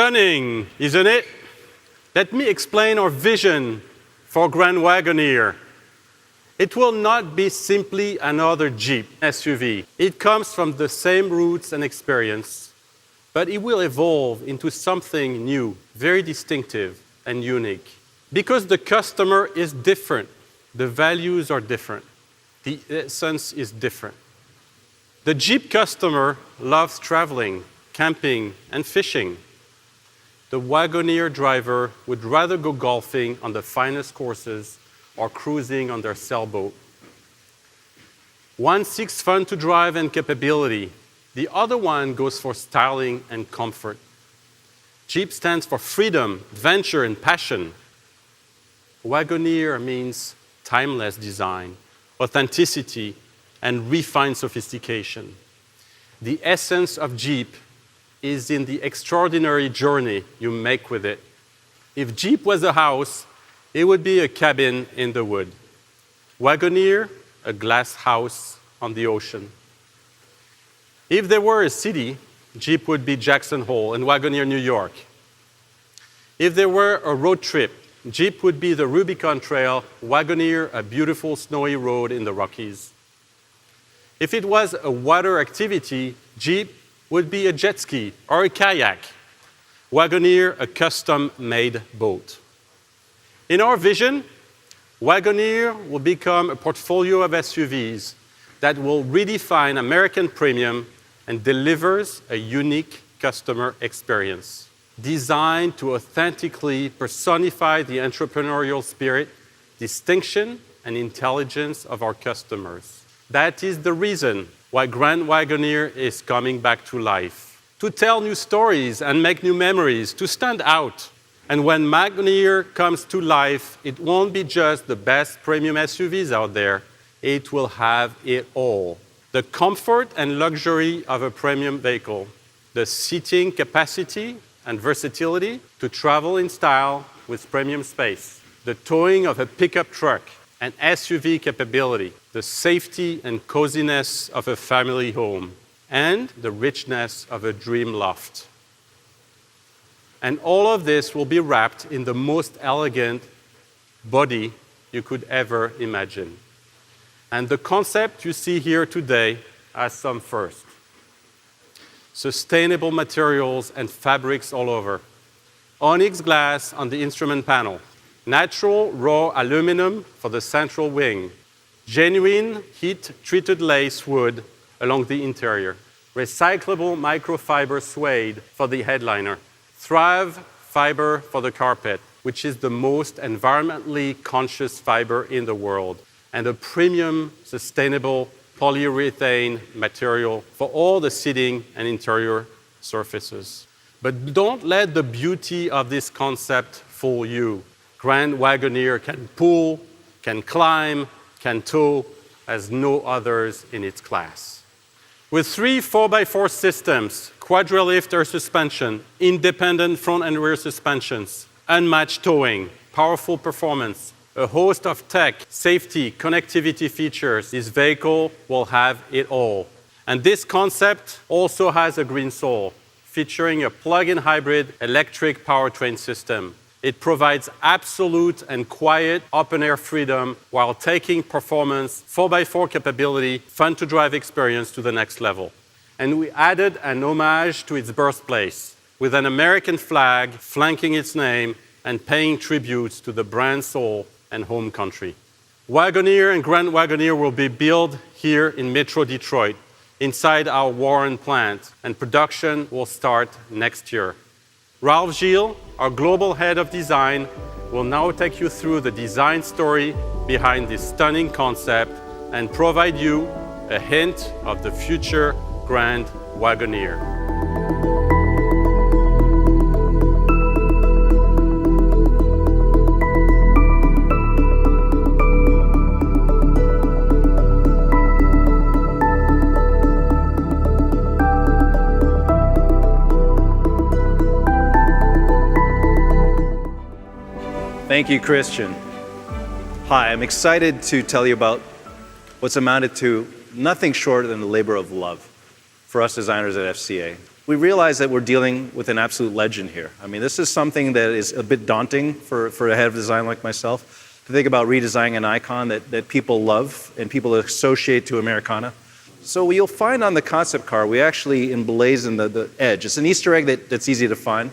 Stunning, isn't it? Let me explain our vision for Grand Wagoneer. It will not be simply another Jeep SUV. It comes from the same roots and experience, but it will evolve into something new, very distinctive and unique. Because the customer is different, the values are different, the essence is different. The Jeep customer loves traveling, camping, and fishing. The Wagoneer driver would rather go golfing on the finest courses or cruising on their sailboat. One seeks fun to drive and capability. The other one goes for styling and comfort. Jeep stands for freedom, adventure, and passion. Wagoneer means timeless design, authenticity, and refined sophistication. The essence of Jeep is in the extraordinary journey you make with it. If Jeep was a house, it would be a cabin in the wood. Wagoneer, a glass house on the ocean. If there were a city, Jeep would be Jackson Hole and Wagoneer, New York. If there were a road trip, Jeep would be the Rubicon Trail, Wagoneer, a beautiful snowy road in the Rockies. If it was a water activity, Jeep would be a jet ski or a kayak. Wagoneer, a custom-made boat. In our vision, Wagoneer will become a portfolio of SUVs that will redefine American premium and delivers a unique customer experience, designed to authentically personify the entrepreneurial spirit, distinction, and intelligence of our customers. That is the reason why Grand Wagoneer is coming back to life. To tell new stories and make new memories, to stand out. And when Wagoneer comes to life, it won't be just the best premium SUVs out there. It will have it all. The comfort and luxury of a premium vehicle, the seating capacity and versatility to travel in style with premium space, the towing of a pickup truck, and SUV capability, the safety and coziness of a family home, and the richness of a dream loft. And all of this will be wrapped in the most elegant body you could ever imagine. And the concept you see here today has some first. Sustainable materials and fabrics all over. Onyx glass on the instrument panel. Natural raw aluminum for the central wing. Genuine heat-treated lace wood along the interior. Recyclable microfiber suede for the headliner. Thrive fiber for the carpet, which is the most environmentally conscious fiber in the world. And a premium, sustainable polyurethane material for all the seating and interior surfaces. But don't let the beauty of this concept fool you. Grand Wagoneer can pull, can climb, can tow as no others in its class. With 3 4x4 systems, quadrilift air suspension, independent front and rear suspensions, unmatched towing, powerful performance, a host of tech, safety, connectivity features, this vehicle will have it all. And this concept also has a green soul, featuring a plug-in hybrid electric powertrain system. It provides absolute and quiet open-air freedom while taking performance, 4x4 capability, fun-to-drive experience to the next level. And we added an homage to its birthplace, with an American flag flanking its name and paying tributes to the brand's soul and home country. Wagoneer and Grand Wagoneer will be built here in Metro Detroit, inside our Warren plant, and production will start next year. Ralph Gilles, our global head of design, will now take you through the design story behind this stunning concept and provide you a hint of the future Grand Wagoneer. Thank you, Christian. Hi, I'm excited to tell you about what's amounted to nothing short than the labor of love for us designers at FCA. we realize that we're dealing with an absolute legend here. I mean, this is something that is a bit daunting for a head of design like myself, to think about redesigning an icon that people love and people associate to Americana. So you'll find on the concept car, we actually emblazon the edge. It's an Easter egg that's easy to find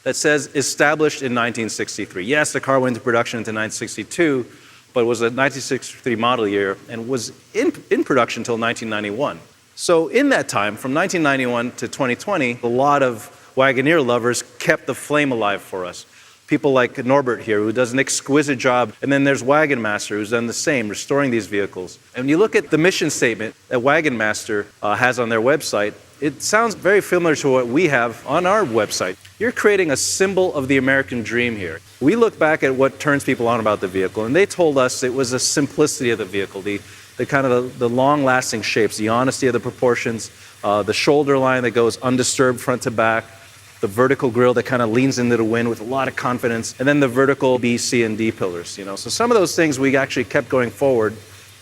that says established in 1963. Yes, the car went into production into 1962, but it was a 1963 model year and was in production until 1991. So in that time, from 1991 to 2020, a lot of Wagoneer lovers kept the flame alive for us. People like Norbert here, who does an exquisite job, and then there's Wagon Master, who's done the same, restoring these vehicles. And when you look at the mission statement that Wagon Master has on their website, it sounds very similar to what we have on our website. You're creating a symbol of the American dream here. We look back at what turns people on about the vehicle, and they told us it was the simplicity of the vehicle, the kind of the long-lasting shapes, the honesty of the proportions, the shoulder line that goes undisturbed front to back, the vertical grille that kind of leans into the wind with a lot of confidence, and then the vertical B, C, and D pillars. So some of those things we actually kept going forward.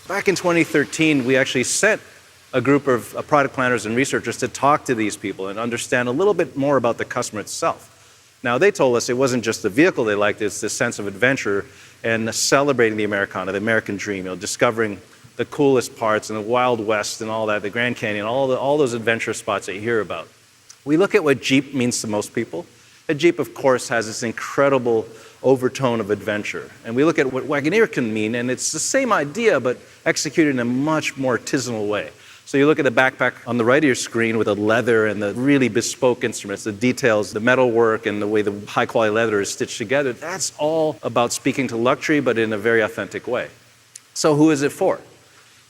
Back in 2013, we actually sent a group of product planners and researchers to talk to these people and understand a little bit more about the customer itself. Now, they told us it wasn't just the vehicle they liked, it's the sense of adventure and celebrating the Americana, the American dream, discovering the coolest parts and the Wild West and all that, the Grand Canyon, all those adventure spots that you hear about. We look at what Jeep means to most people. A Jeep, of course, has this incredible overtone of adventure. And we look at what Wagoneer can mean, and it's the same idea, but executed in a much more artisanal way. So you look at the backpack on the right of your screen with the leather and the really bespoke instruments, the details, the metal work, and the way the high-quality leather is stitched together. That's all about speaking to luxury, but in a very authentic way. So who is it for?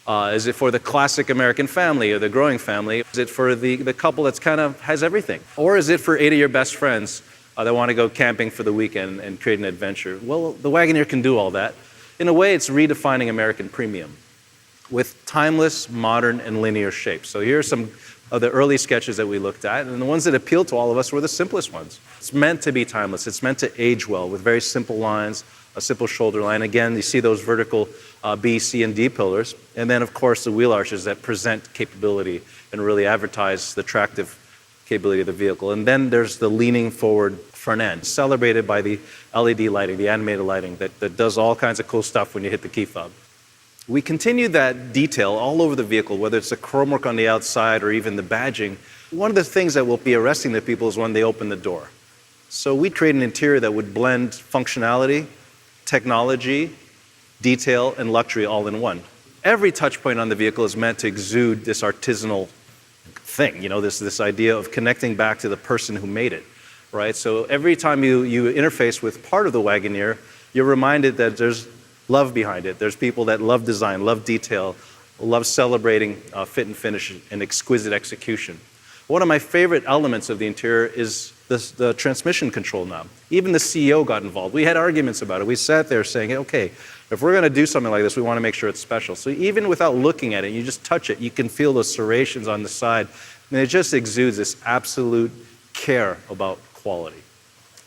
Is it for the classic American family or the growing family? Is it for the couple that's kind of has everything? Or is it for 8 of your best friends that want to go camping for the weekend and create an adventure? Well, the Wagoneer can do all that. In a way, it's redefining American premium with timeless, modern, and linear shapes. So here are some of the early sketches that we looked at, and the ones that appealed to all of us were the simplest ones. It's meant to be timeless. It's meant to age well with very simple lines, a simple shoulder line. Again, you see those vertical B, C, and D pillars. And then, of course, the wheel arches that present capability and really advertise the attractive capability of the vehicle. And then there's the leaning forward front end, celebrated by the LED lighting, the animated lighting that does all kinds of cool stuff when you hit the key fob. We continue that detail all over the vehicle, whether it's the chrome work on the outside or even the badging. One of the things that will be arresting the people is when they open the door. So we create an interior that would blend functionality, technology, detail, and luxury all in one. Every touch point on the vehicle is meant to exude this artisanal thing, this idea of connecting back to the person who made it, right? So every time you interface with part of the Wagoneer, you're reminded that there's love behind it. There's people that love design, love detail, love celebrating fit and finish and exquisite execution. One of my favorite elements of the interior is the transmission control knob. Even the CEO got involved. We had arguments about it. We sat there saying, okay, if we're going to do something like this, we want to make sure it's special. So even without looking at it, you just touch it, you can feel those serrations on the side. And it just exudes this absolute care about quality.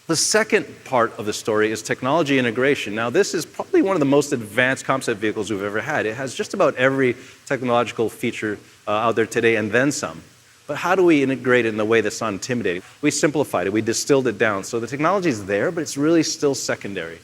The second part of the story is technology integration. Now, this is probably one of the most advanced concept vehicles we've ever had. It has just about every technological feature out there today and then some. But how do we integrate it in a way that's not intimidating? We simplified it. We distilled it down. So the technology is there, but it's really still secondary.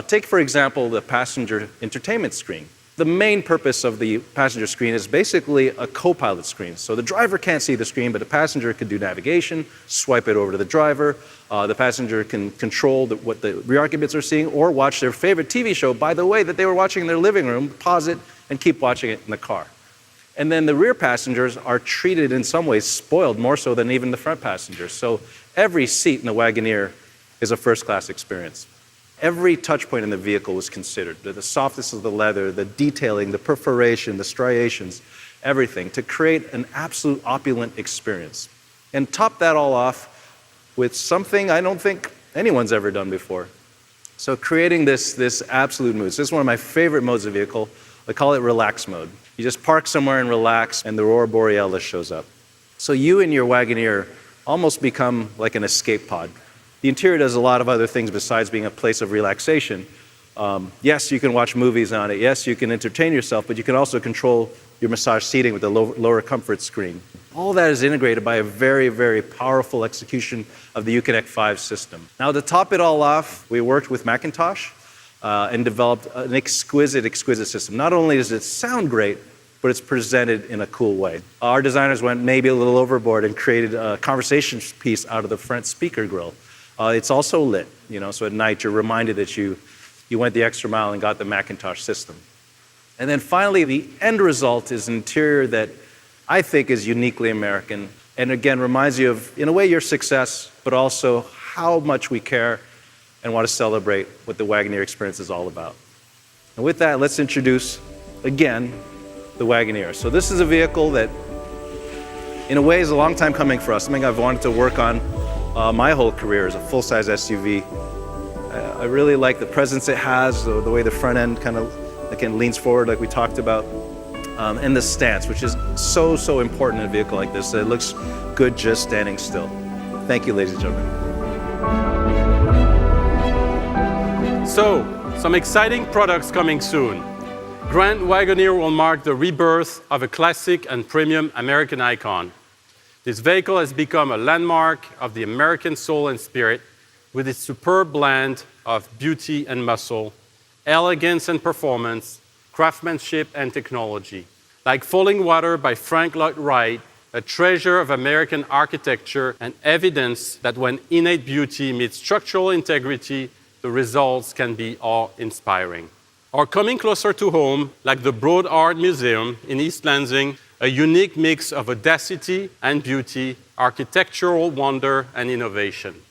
Take, for example, the passenger entertainment screen. The main purpose of the passenger screen is basically a co-pilot screen. So the driver can't see the screen, but the passenger can do navigation, swipe it over to the driver. The passenger can control what the rear occupants are seeing or watch their favorite TV show, by the way, that they were watching in their living room, pause it, and keep watching it in the car. And then the rear passengers are treated in some ways, spoiled more so than even the front passengers. So every seat in the Wagoneer is a first-class experience. Every touch point in the vehicle was considered. The softness of the leather, the detailing, the perforation, the striations, everything, to create an absolute opulent experience. And top that all off with something I don't think anyone's ever done before. So creating this absolute mood. So this is one of my favorite modes of vehicle. I call it relax mode. You just park somewhere and relax, and the Aurora Borealis shows up. So you and your Wagoneer almost become like an escape pod. The interior does a lot of other things besides being a place of relaxation. Yes, you can watch movies on it. Yes, you can entertain yourself, but you can also control your massage seating with the lower comfort screen. All that is integrated by a very, very powerful execution of the Uconnect 5 system. Now, to top it all off, we worked with Macintosh and developed an exquisite, exquisite system. Not only does it sound great, but it's presented in a cool way. Our designers went maybe a little overboard and created a conversation piece out of the front speaker grille. It's also lit, so at night you're reminded that you went the extra mile and got the Macintosh system. And then finally, the end result is an interior that I think is uniquely American, and again reminds you of, in a way, your success, but also how much we care and want to celebrate what the Wagoneer experience is all about. And with that, let's introduce, again, the Wagoneer. So this is a vehicle that, in a way, is a long time coming for us, something I've wanted to work on my whole career as a full-size SUV. I really like the presence it has, the way the front end kind of again leans forward like we talked about. And the stance, which is so, so important in a vehicle like this. It looks good just standing still. Thank you, ladies and gentlemen. So, some exciting products coming soon. Grand Wagoneer will mark the rebirth of a classic and premium American icon. This vehicle has become a landmark of the American soul and spirit with its superb blend of beauty and muscle, elegance and performance, craftsmanship and technology. Like Falling Water by Frank Lloyd Wright, a treasure of American architecture and evidence that when innate beauty meets structural integrity, the results can be awe-inspiring. Or coming closer to home, like the Broad Art Museum in East Lansing, a unique mix of audacity and beauty, architectural wonder and innovation.